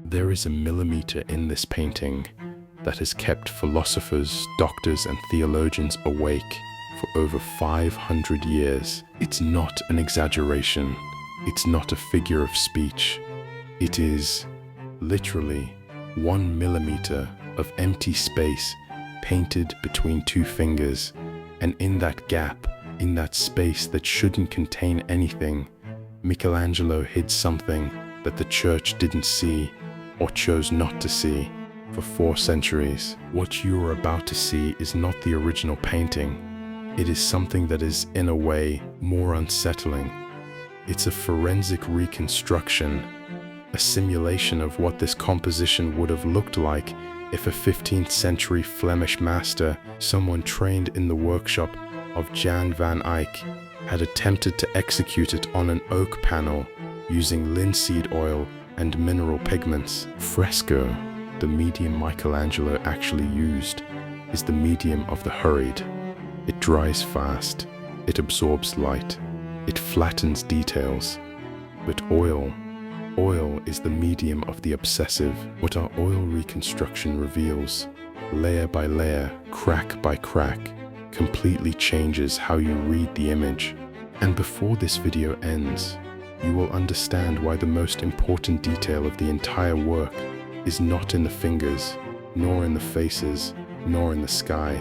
There is a millimeter in this painting that has kept philosophers, doctors, and theologians awake for over 500 years. It's not an exaggeration. It's not a figure of speech. It is literally 1 millimeter of empty space painted between two fingers, and in that gap, in that space that shouldn't contain anything, Michelangelo hid something that the church didn't see or chose not to see for 4 centuries. What you are about to see is not the original painting. It is something that is, in a way, more unsettling. It's a forensic reconstruction, a simulation of what this composition would have looked like if a 15th century Flemish master, someone trained in the workshop of Jan van Eyck, had attempted to execute it on an oak panel using linseed oil and mineral pigments. Fresco, the medium Michelangelo actually used, is the medium of the hurried. It dries fast, it absorbs light, it flattens details. But oil is the medium of the obsessive. What our oil reconstruction reveals, layer by layer, crack by crack, completely changes how you read the image. And before this video ends, you will understand why the most important detail of the entire work is not in the fingers, nor in the faces, nor in the sky.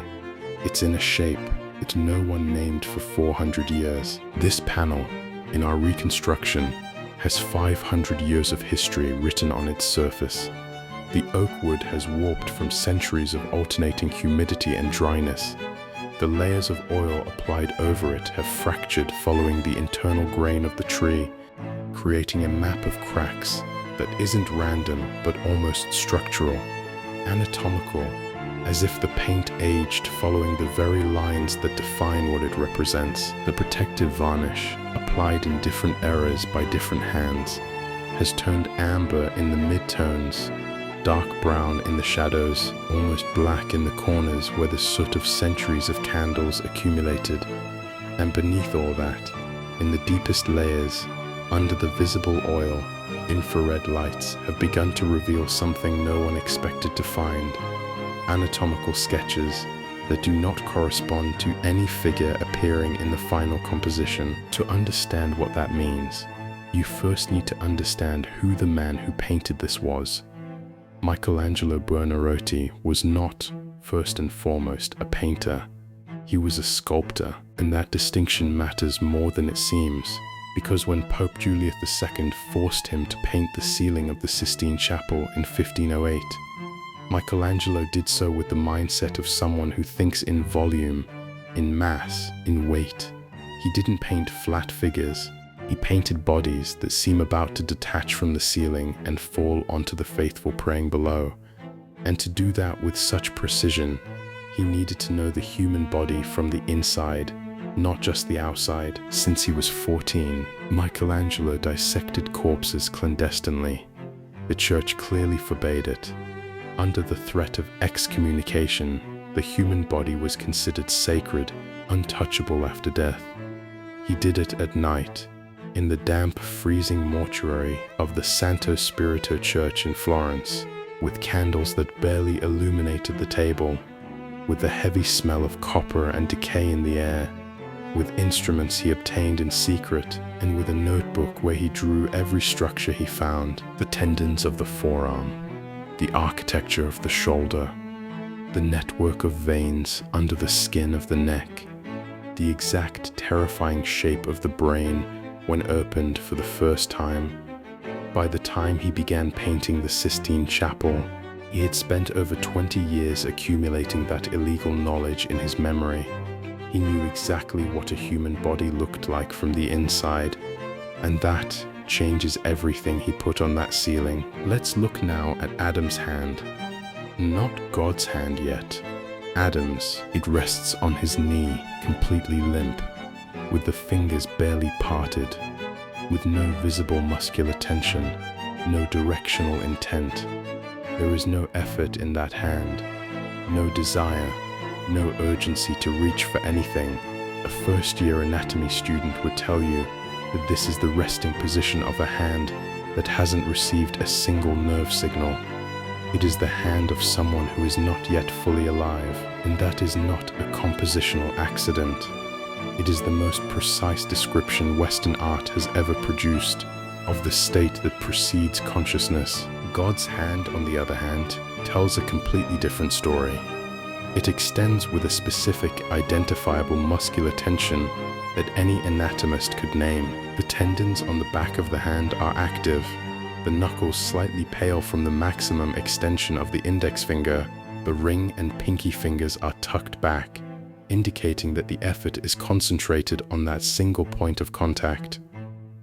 It's in a shape that no one named for 400 years. This panel, in our reconstruction, has 500 years of history written on its surface. The oak wood has warped from centuries of alternating humidity and dryness. The layers of oil applied over it have fractured following the internal grain of the tree, creating a map of cracks that isn't random but almost structural, anatomical, as if the paint aged following the very lines that define what it represents. The protective varnish, applied in different eras by different hands, has turned amber in the mid-tones, dark brown in the shadows, almost black in the corners where the soot of centuries of candles accumulated. And beneath all that, in the deepest layers, under the visible oil, infrared lights have begun to reveal something no one expected to find: anatomical sketches that do not correspond to any figure appearing in the final composition. To understand what that means, you first need to understand who the man who painted this was. Michelangelo Buonarroti was not, first and foremost, a painter. He was a sculptor, and that distinction matters more than it seems, because when Pope Julius II forced him to paint the ceiling of the Sistine Chapel in 1508, Michelangelo did so with the mindset of someone who thinks in volume, in mass, in weight. He didn't paint flat figures. He painted bodies that seem about to detach from the ceiling and fall onto the faithful praying below. And to do that with such precision, he needed to know the human body from the inside, not just the outside. Since he was 14, Michelangelo dissected corpses clandestinely. The church clearly forbade it. Under the threat of excommunication, the human body was considered sacred, untouchable after death. He did it at night, in the damp, freezing mortuary of the Santo Spirito Church in Florence, with candles that barely illuminated the table, with the heavy smell of copper and decay in the air, with instruments he obtained in secret, and with a notebook where he drew every structure he found: the tendons of the forearm, the architecture of the shoulder, the network of veins under the skin of the neck, the exact terrifying shape of the brain when opened for the first time. By the time he began painting the Sistine Chapel, he had spent over 20 years accumulating that illegal knowledge in his memory. He knew exactly what a human body looked like from the inside, and that changes everything he put on that ceiling. Let's look now at Adam's hand. Not God's hand yet. Adam's. It rests on his knee, completely limp, with the fingers barely parted, with no visible muscular tension, no directional intent. There is no effort in that hand, no desire, no urgency to reach for anything. A first-year anatomy student would tell you that this is the resting position of a hand that hasn't received a single nerve signal. It is the hand of someone who is not yet fully alive, and that is not a compositional accident. It is the most precise description Western art has ever produced of the state that precedes consciousness. God's hand, on the other hand, tells a completely different story. It extends with a specific, identifiable muscular tension that any anatomist could name. The tendons on the back of the hand are active, the knuckles slightly pale from the maximum extension of the index finger. The ring and pinky fingers are tucked back, indicating that the effort is concentrated on that single point of contact.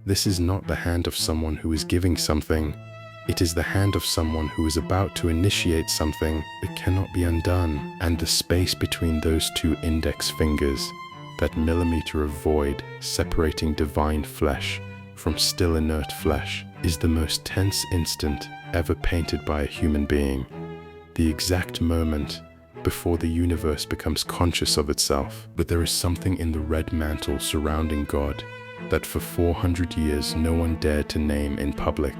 This is not the hand of someone who is giving something. It is the hand of someone who is about to initiate something that cannot be undone. And the space between those two index fingers, that millimeter of void separating divine flesh from still inert flesh, is the most tense instant ever painted by a human being. The exact moment before the universe becomes conscious of itself. But there is something in the red mantle surrounding God that for 400 years no one dared to name in public.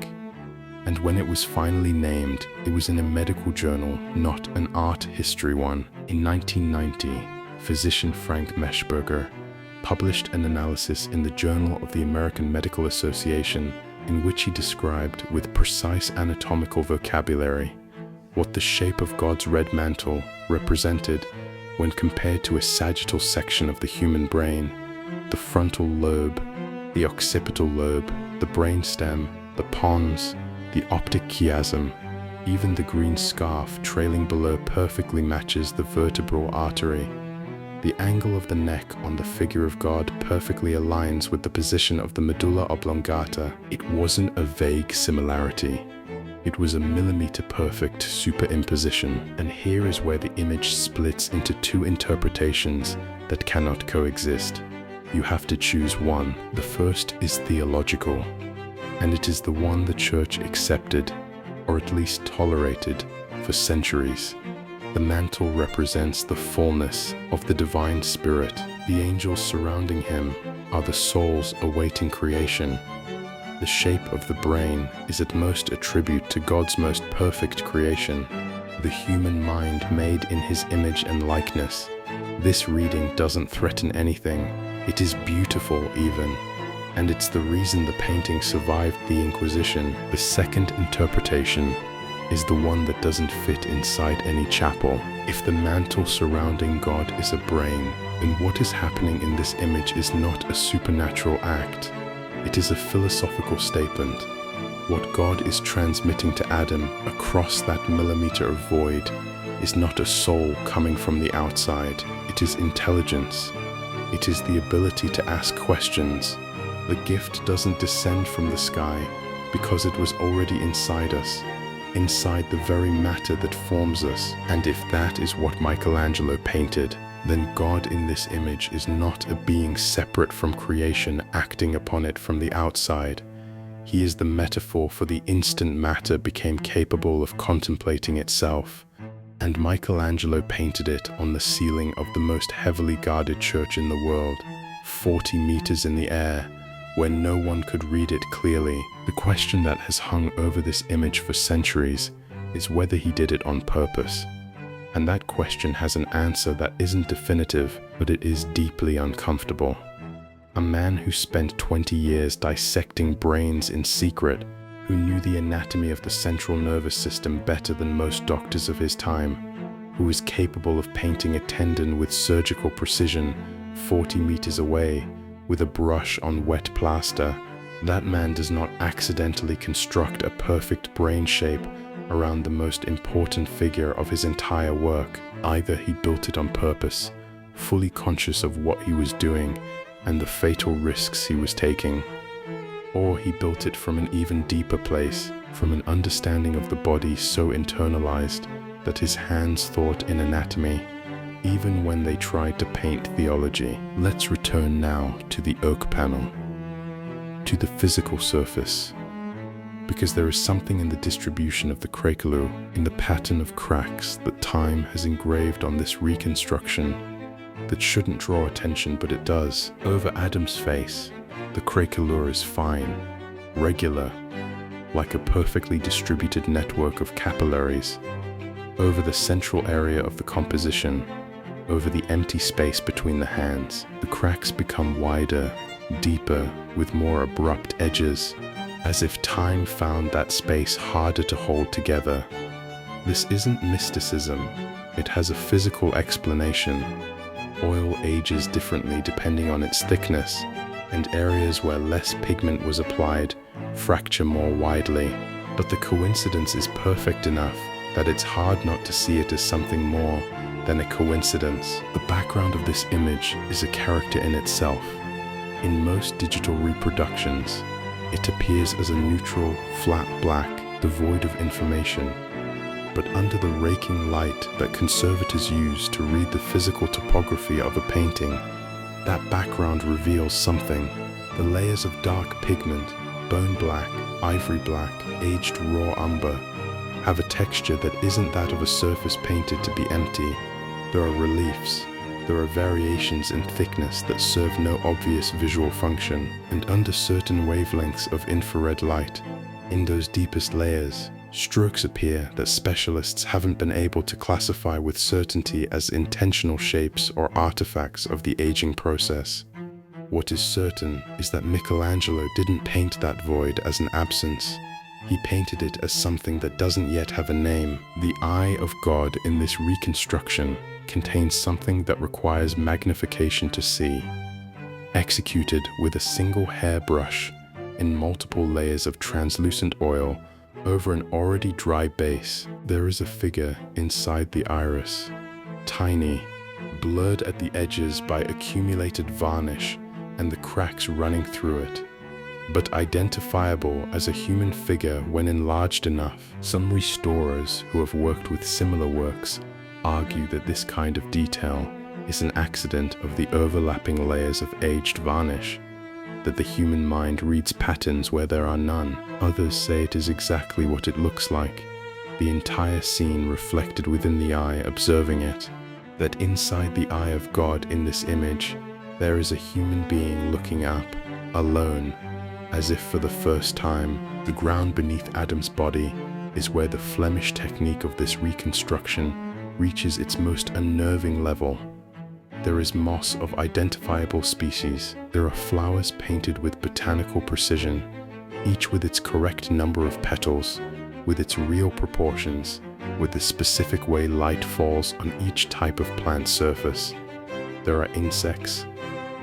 And when it was finally named, it was in a medical journal, not an art history one. In 1990, physician Frank Meshberger published an analysis in the Journal of the American Medical Association in which he described with precise anatomical vocabulary what the shape of God's red mantle represented when compared to a sagittal section of the human brain, the frontal lobe, the occipital lobe, the brainstem, the pons, the optic chiasm. Even the green scarf trailing below perfectly matches the vertebral artery. The angle of the neck on the figure of God perfectly aligns with the position of the medulla oblongata. It wasn't a vague similarity. It was a millimeter-perfect superimposition. And here is where the image splits into two interpretations that cannot coexist. You have to choose one. The first is theological, and it is the one the Church accepted, or at least tolerated, for centuries. The mantle represents the fullness of the divine spirit. The angels surrounding him are the souls awaiting creation. The shape of the brain is at most a tribute to God's most perfect creation, the human mind made in his image and likeness. This reading doesn't threaten anything. It is beautiful even. And it's the reason the painting survived the Inquisition. The second interpretation is the one that doesn't fit inside any chapel. If the mantle surrounding God is a brain, then what is happening in this image is not a supernatural act. It is a philosophical statement. What God is transmitting to Adam across that millimeter of void is not a soul coming from the outside. It is intelligence. It is the ability to ask questions. The gift doesn't descend from the sky because it was already inside us, inside the very matter that forms us. And if that is what Michelangelo painted, then God in this image is not a being separate from creation acting upon it from the outside. He is the metaphor for the instant matter became capable of contemplating itself. And Michelangelo painted it on the ceiling of the most heavily guarded church in the world, 40 meters in the air, where no one could read it clearly. The question that has hung over this image for centuries is whether he did it on purpose. And that question has an answer that isn't definitive, but it is deeply uncomfortable. A man who spent 20 years dissecting brains in secret, who knew the anatomy of the central nervous system better than most doctors of his time, who was capable of painting a tendon with surgical precision 40 meters away with a brush on wet plaster. That man does not accidentally construct a perfect brain shape around the most important figure of his entire work. Either he built it on purpose, fully conscious of what he was doing and the fatal risks he was taking, or he built it from an even deeper place, from an understanding of the body so internalized that his hands thought in anatomy, even when they tried to paint theology. Let's return now to the oak panel, to the physical surface, because there is something in the distribution of the craquelure, in the pattern of cracks that time has engraved on this reconstruction, that shouldn't draw attention, but it does. Over Adam's face, the craquelure is fine, regular, like a perfectly distributed network of capillaries, over the central area of the composition, over the empty space between the hands. The cracks become wider, deeper, with more abrupt edges, as if time found that space harder to hold together. This isn't mysticism, it has a physical explanation. Oil ages differently depending on its thickness, and areas where less pigment was applied fracture more widely. But the coincidence is perfect enough that it's hard not to see it as something more than a coincidence. The background of this image is a character in itself. In most digital reproductions, it appears as a neutral, flat black, devoid of information. But under the raking light that conservators use to read the physical topography of a painting, that background reveals something. The layers of dark pigment, bone black, ivory black, aged raw umber, have a texture that isn't that of a surface painted to be empty. There are reliefs, there are variations in thickness that serve no obvious visual function, and under certain wavelengths of infrared light, in those deepest layers, strokes appear that specialists haven't been able to classify with certainty as intentional shapes or artifacts of the aging process. What is certain is that Michelangelo didn't paint that void as an absence. He painted it as something that doesn't yet have a name. The eye of God in this reconstruction contains something that requires magnification to see. Executed with a single hairbrush in multiple layers of translucent oil over an already dry base, there is a figure inside the iris, tiny, blurred at the edges by accumulated varnish and the cracks running through it, but identifiable as a human figure when enlarged enough. Some restorers who have worked with similar works argue that this kind of detail is an accident of the overlapping layers of aged varnish, that the human mind reads patterns where there are none. Others say it is exactly what it looks like, the entire scene reflected within the eye observing it, that inside the eye of God in this image, there is a human being looking up, alone, as if for the first time. The ground beneath Adam's body is where the Flemish technique of this reconstruction reaches its most unnerving level. There is moss of identifiable species. There are flowers painted with botanical precision, each with its correct number of petals, with its real proportions, with the specific way light falls on each type of plant surface. There are insects.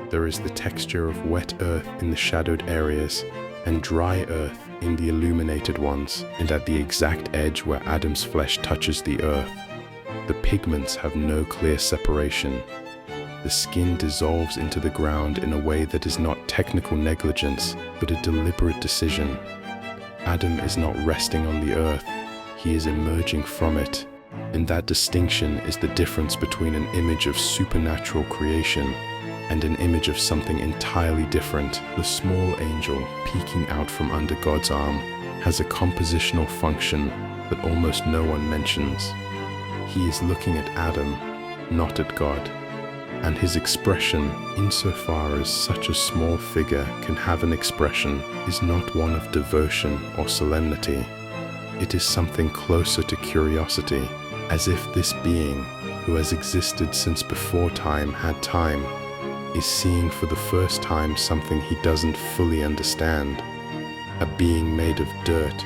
There is the texture of wet earth in the shadowed areas and dry earth in the illuminated ones, and at the exact edge where Adam's flesh touches the earth, the pigments have no clear separation. The skin dissolves into the ground in a way that is not technical negligence, but a deliberate decision. Adam is not resting on the earth, he is emerging from it. And that distinction is the difference between an image of supernatural creation and an image of something entirely different. The small angel peeking out from under God's arm has a compositional function that almost no one mentions. He is looking at Adam, not at God. And his expression, insofar as such a small figure can have an expression, is not one of devotion or solemnity. It is something closer to curiosity, as if this being, who has existed since before time had time, is seeing for the first time something he doesn't fully understand. A being made of dirt,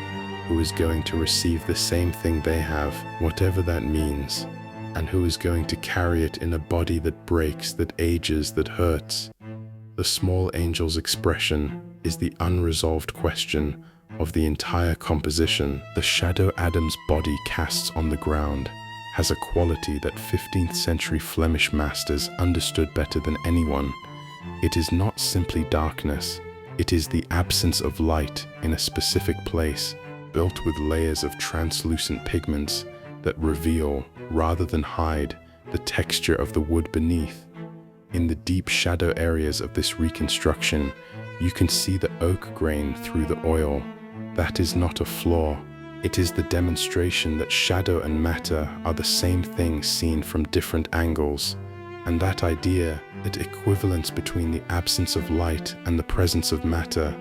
who is going to receive the same thing they have, whatever that means, and who is going to carry it in a body that breaks, that ages, that hurts. The small angel's expression is the unresolved question of the entire composition. The shadow Adam's body casts on the ground has a quality that 15th century Flemish masters understood better than anyone. It is not simply darkness, it is the absence of light in a specific place, built with layers of translucent pigments that reveal, rather than hide, the texture of the wood beneath. In the deep shadow areas of this reconstruction, you can see the oak grain through the oil. That is not a flaw. It is the demonstration that shadow and matter are the same thing seen from different angles, and that idea, that equivalence between the absence of light and the presence of matter,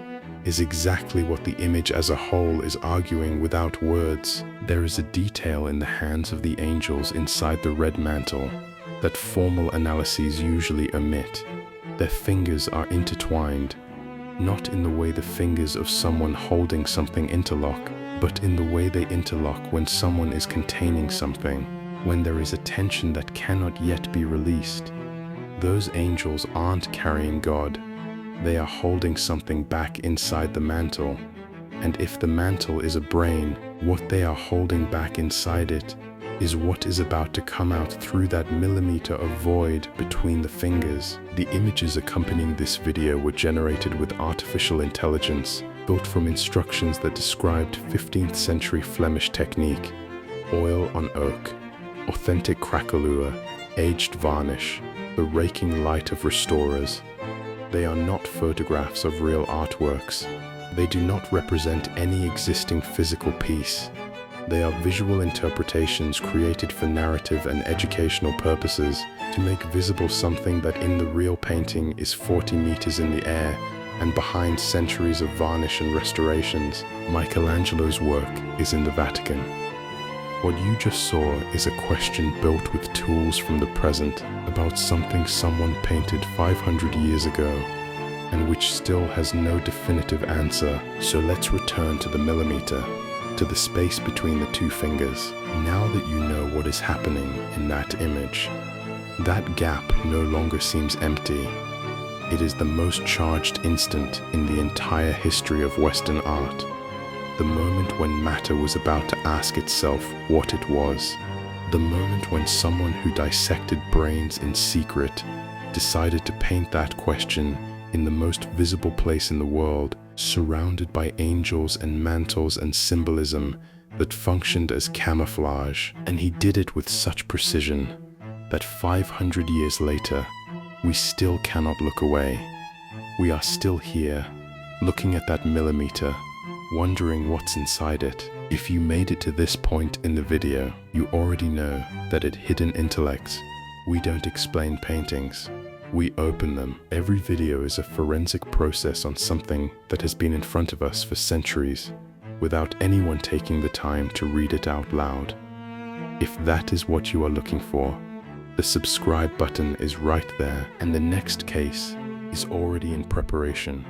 is exactly what the image as a whole is arguing without words. There is a detail in the hands of the angels inside the red mantle that formal analyses usually omit. Their fingers are intertwined, not in the way the fingers of someone holding something interlock, but in the way they interlock when someone is containing something, when there is a tension that cannot yet be released. Those angels aren't carrying God. They are holding something back inside the mantle. And if the mantle is a brain, what they are holding back inside it is what is about to come out through that millimeter of void between the fingers. The images accompanying this video were generated with artificial intelligence, built from instructions that described 15th century Flemish technique, oil on oak, authentic craquelure, aged varnish, the raking light of restorers. They are not photographs of real artworks. They do not represent any existing physical piece. They are visual interpretations created for narrative and educational purposes to make visible something that in the real painting is 40 meters in the air and behind centuries of varnish and restorations. Michelangelo's work is in the Vatican. What you just saw is a question built with tools from the present about something someone painted 500 years ago and which still has no definitive answer. So let's return to the millimeter, to the space between the two fingers. Now that you know what is happening in that image, that gap no longer seems empty. It is the most charged instant in the entire history of Western art. The moment when matter was about to ask itself what it was. The moment when someone who dissected brains in secret decided to paint that question in the most visible place in the world, surrounded by angels and mantles and symbolism that functioned as camouflage. And he did it with such precision that 500 years later, we still cannot look away. We are still here, looking at that millimeter, wondering what's inside it. If you made it to this point in the video, you already know that at Hidden Intellects, we don't explain paintings. We open them. Every video is a forensic process on something that has been in front of us for centuries, without anyone taking the time to read it out loud. If that is what you are looking for, the subscribe button is right there, and the next case is already in preparation.